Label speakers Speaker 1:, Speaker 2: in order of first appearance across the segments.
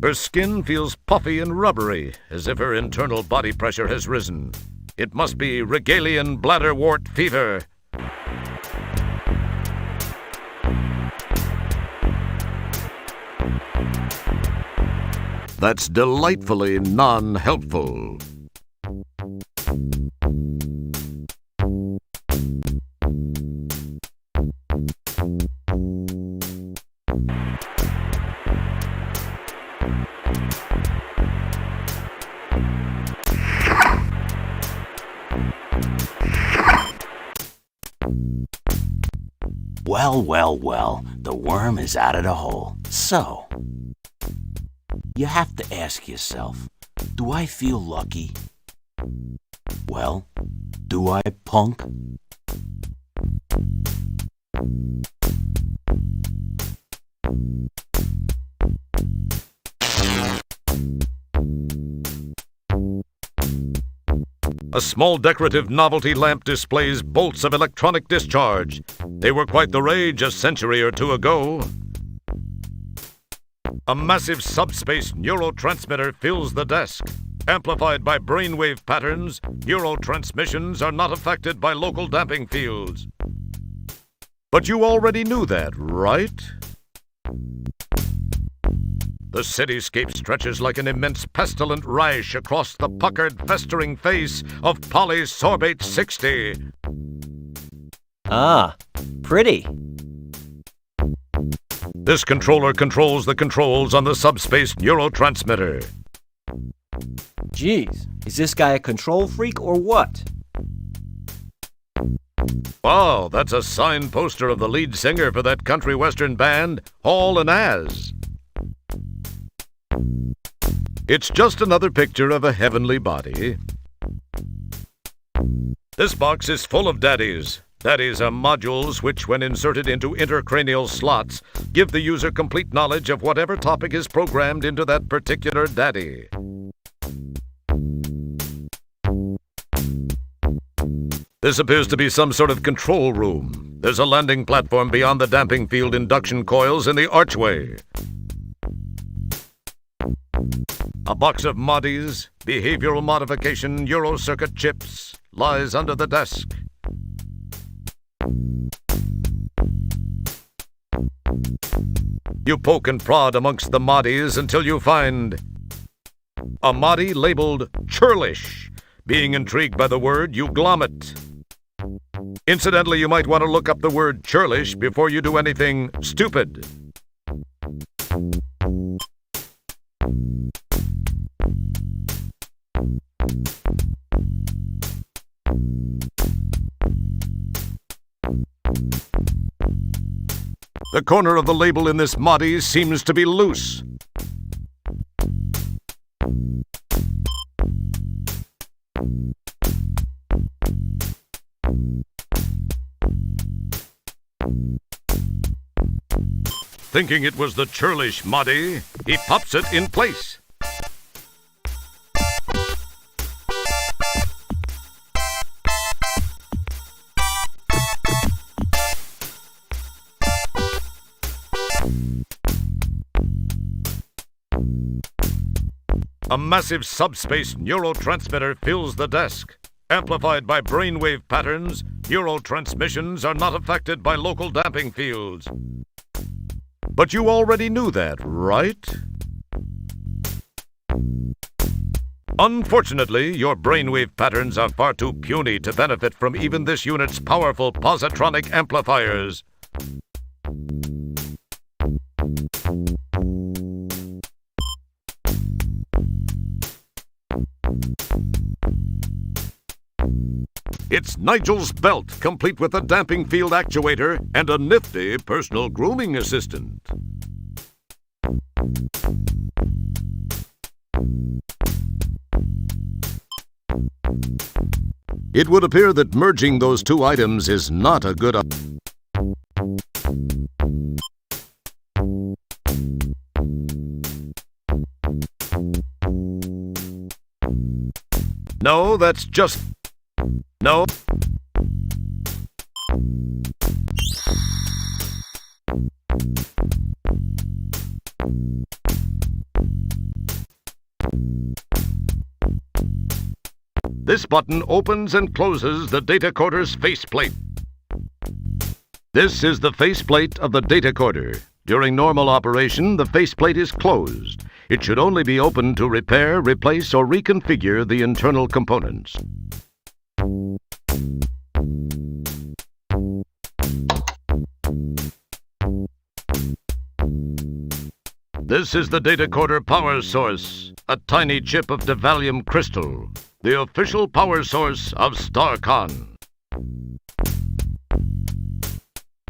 Speaker 1: Her skin feels puffy and rubbery, as if her internal body pressure has risen. It must be Regalian bladderwort fever. That's delightfully non-helpful.
Speaker 2: Well, the worm is out of the hole. So, you have to ask yourself, do I feel lucky? Well, do I, punk?
Speaker 1: A small decorative novelty lamp displays bolts of electronic discharge. They were quite the rage a century or two ago. A massive subspace neurotransmitter fills the desk. Amplified by brainwave patterns, neurotransmissions are not affected by local damping fields. But you already knew that, right? The cityscape stretches like an immense pestilent rash across the puckered, festering face of Polysorbate 60.
Speaker 3: Ah, pretty.
Speaker 1: This controller controls the controls on the subspace neurotransmitter.
Speaker 3: Geez, is this guy a control freak or what?
Speaker 1: Wow, that's a signed poster of the lead singer for that country western band, Hall & Az. It's just another picture of a heavenly body. This box is full of daddies. Daddies are modules which, when inserted into intercranial slots, give the user complete knowledge of whatever topic is programmed into that particular daddy. This appears to be some sort of control room. There's a landing platform beyond the damping field induction coils in the archway. A box of MODIs, behavioral modification Eurocircuit chips, lies under the desk. You poke and prod amongst the MODIs until you find a MODI labeled churlish. Being intrigued by the word, you glom it. Incidentally, you might want to look up the word churlish before you do anything stupid. The corner of the label in this MODI seems to be loose. Thinking it was the churlish MODI, he pops it in place. A massive subspace neurotransmitter fills the desk. Amplified by brainwave patterns, neurotransmissions are not affected by local damping fields. But you already knew that, right? Unfortunately, your brainwave patterns are far too puny to benefit from even this unit's powerful positronic amplifiers. It's Nigel's belt, complete with a damping field actuator and a nifty personal grooming assistant. It would appear that merging those two items is not a good idea. No, that's just... No. This button opens and closes the datacorder's faceplate. This is the faceplate of the datacorder. During normal operation, the faceplate is closed. It should only be opened to repair, replace, or reconfigure the internal components. This is the datacorder power source, a tiny chip of Devallium crystal, the official power source of StarCon.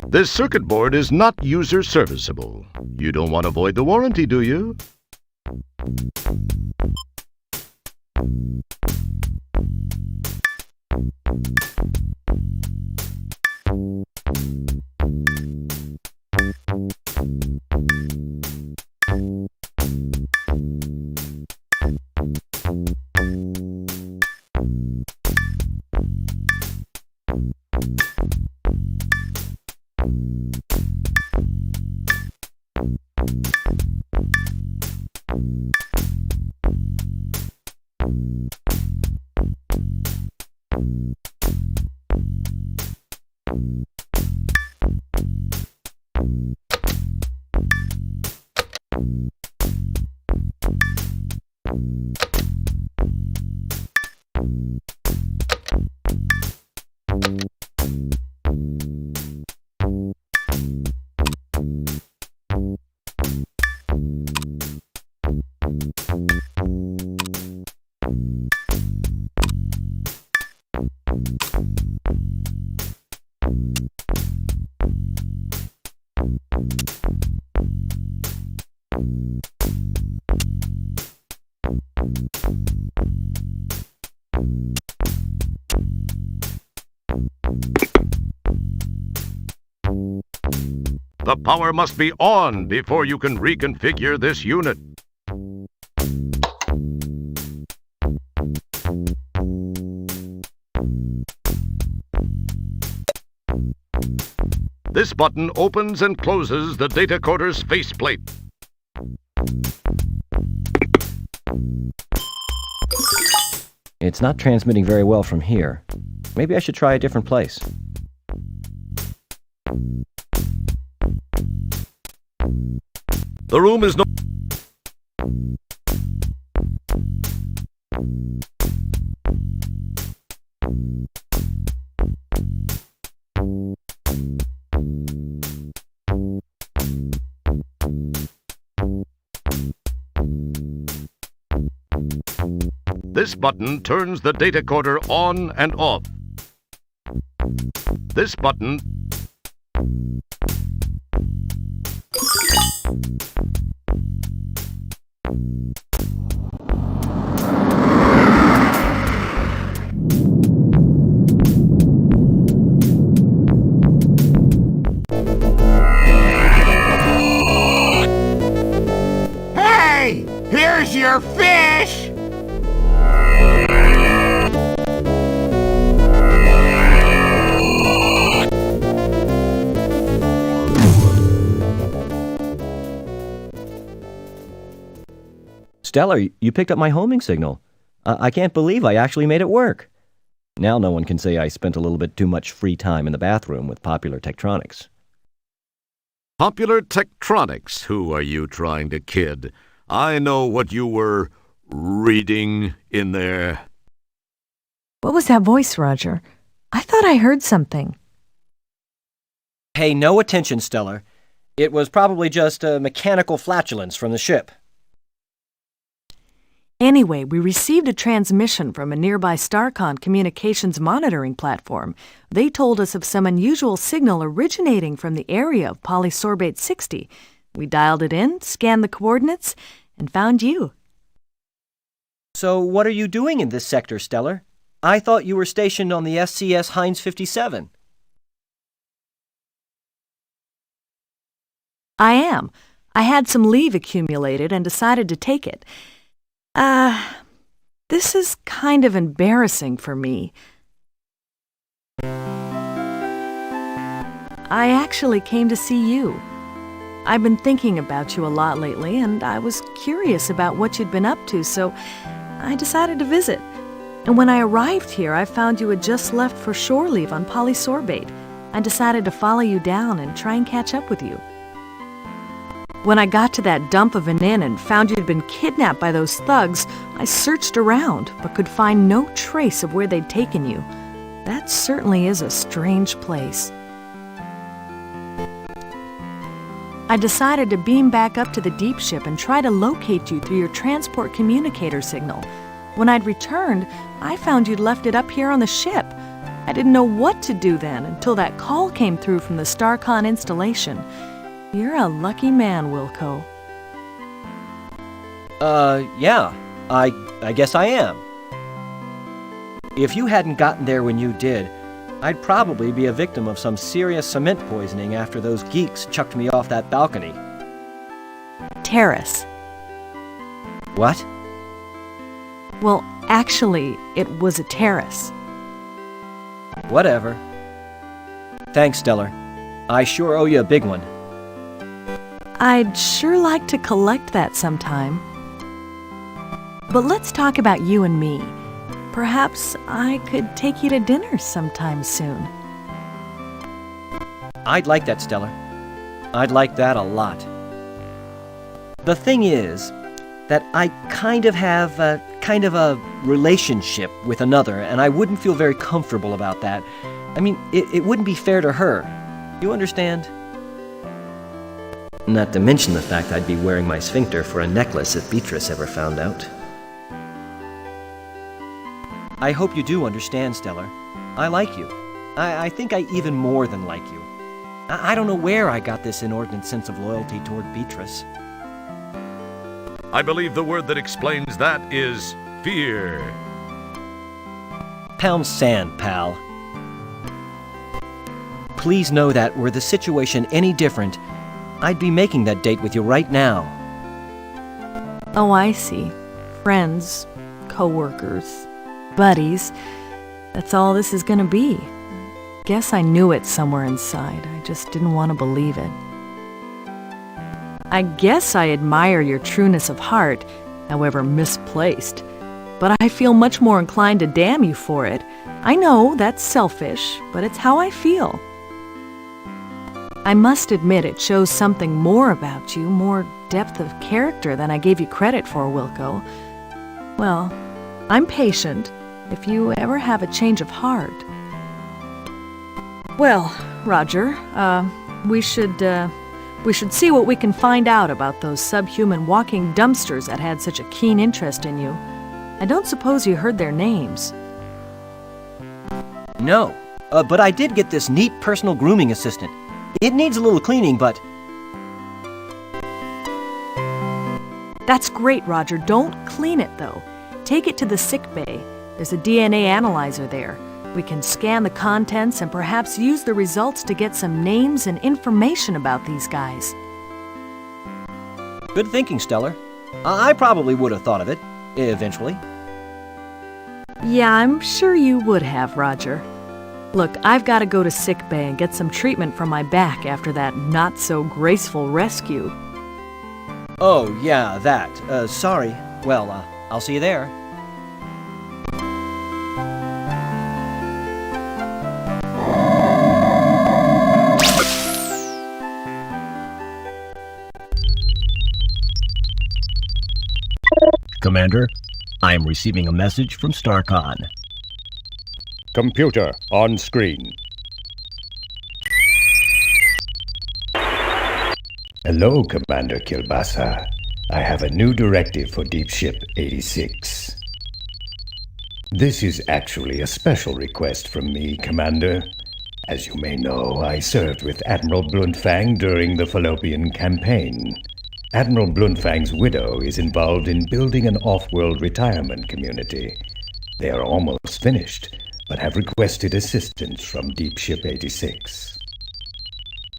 Speaker 1: This circuit board is not user serviceable. You don't want to void the warranty, do you? The power must be on before you can reconfigure this unit. This button opens and closes the datacorder's faceplate.
Speaker 3: It's not transmitting very well from here. Maybe I should try a different place.
Speaker 1: The room is no... This button turns the datacorder on and off. This button...
Speaker 4: Hey! Here's your fish!
Speaker 3: Stellar, you picked up my homing signal. I can't believe I actually made it work. Now no one can say I spent a little bit too much free time in the bathroom with Popular Tektronix.
Speaker 1: Popular Tektronix? Who are you trying to kid? I know what you were reading in there.
Speaker 5: What was that voice, Roger? I thought I heard something.
Speaker 3: Pay no attention, Stellar. It was probably just a mechanical flatulence from the ship.
Speaker 5: Anyway, we received a transmission from a nearby StarCon communications monitoring platform. They told us of some unusual signal originating from the area of polysorbate 60. We dialed it in, scanned the coordinates, and found you.
Speaker 3: So what are you doing in this sector, Stellar? I thought you were stationed on the SCS Heinz 57.
Speaker 5: I am. I had some leave accumulated and decided to take it. This is kind of embarrassing for me. I actually came to see you. I've been thinking about you a lot lately, and I was curious about what you'd been up to, so I decided to visit. And when I arrived here, I found you had just left for shore leave on polysorbate. I decided to follow you down and try and catch up with you. When I got to that dump of an inn and found you'd been kidnapped by those thugs, I searched around but could find no trace of where they'd taken you. That certainly is a strange place. I decided to beam back up to the deep ship and try to locate you through your transport communicator signal. When I'd returned, I found you'd left it up here on the ship. I didn't know what to do then until that call came through from the StarCon installation. You're a lucky man, Wilco.
Speaker 3: Yeah, I guess I am. If you hadn't gotten there when you did, I'd probably be a victim of some serious cement poisoning after those geeks chucked me off that balcony.
Speaker 5: Terrace.
Speaker 3: What?
Speaker 5: Well, actually, it was a terrace.
Speaker 3: Whatever. Thanks, Stellar. I sure owe you a big one.
Speaker 5: I'd sure like to collect that sometime. But let's talk about you and me. Perhaps I could take you to dinner sometime soon.
Speaker 3: I'd like that, Stellar. I'd like that a lot. The thing is that I kind of have a relationship with another, and I wouldn't feel very comfortable about that. I mean, it wouldn't be fair to her. You understand? Not to mention the fact I'd be wearing my sphincter for a necklace if Beatrice ever found out. I hope you do understand, Stellar. I like you. I think I even more than like you. I don't know where I got this inordinate sense of loyalty toward Beatrice.
Speaker 1: I believe the word that explains that is fear.
Speaker 3: Pound sand, pal. Please know that were the situation any different, I'd be making that date with you right now.
Speaker 5: Oh, I see. Friends, co-workers, buddies. That's all this is gonna be. Guess I knew it somewhere inside. I just didn't want to believe it. I guess I admire your trueness of heart, however misplaced. But I feel much more inclined to damn you for it. I know that's selfish, but it's how I feel. I must admit it shows something more about you, more depth of character than I gave you credit for, Wilco. Well, I'm patient if you ever have a change of heart. Well, Roger, we should see what we can find out about those subhuman walking dumpsters that had such a keen interest in you. I don't suppose you heard their names.
Speaker 3: No, but I did get this neat personal grooming assistant. It needs a little cleaning, but...
Speaker 5: That's great, Roger. Don't clean it, though. Take it to the sick bay. There's a DNA analyzer there. We can scan the contents and perhaps use the results to get some names and information about these guys.
Speaker 3: Good thinking, Stellar. I probably would have thought of it, eventually.
Speaker 5: Yeah, I'm sure you would have, Roger. Look, I've got to go to sick bay and get some treatment for my back after that not-so-graceful rescue.
Speaker 3: Oh, yeah, that. Sorry. Well, I'll see you there.
Speaker 6: Commander, I am receiving a message from StarCon.
Speaker 7: Computer on screen. Hello, Commander Kilbasa. I have a new directive for Deep Ship 86. This is actually a special request from me, Commander. As you may know, I served with Admiral Bluntfang during the Fallopian campaign. Admiral Bluntfang's widow is involved in building an off-world retirement community. They are almost finished, but have requested assistance from Deep Ship 86.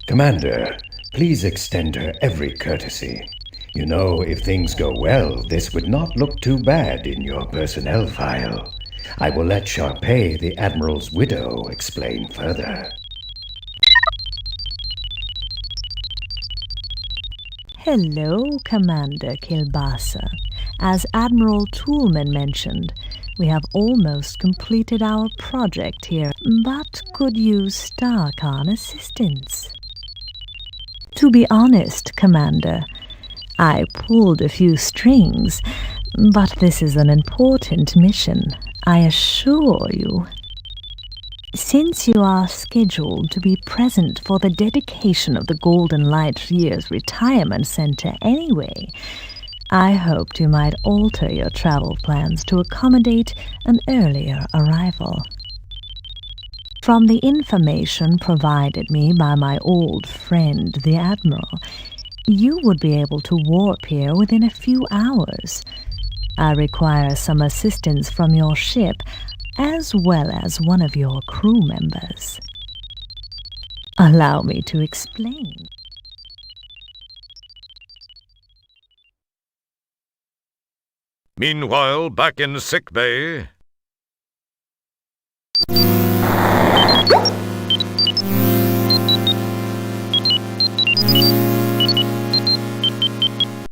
Speaker 7: Commander, please extend her every courtesy. You know, if things go well, this would not look too bad in your personnel file. I will let Sharpay, the Admiral's widow, explain further.
Speaker 8: Hello, Commander Kilbasa. As Admiral Toolman mentioned,
Speaker 5: We have almost completed our project here, but could use StarCon assistance. To be honest, Commander, I pulled a few strings, but this is an important mission, I assure you. Since you are scheduled to be present for the dedication of the Golden Light Year's retirement center anyway, I hoped you might alter your travel plans to accommodate an earlier arrival. From the information provided me by my old friend, the Admiral, you would be able to warp here within a few hours. I require some assistance from your ship, as well as one of your crew members. Allow me to explain.
Speaker 1: Meanwhile, back in sick bay.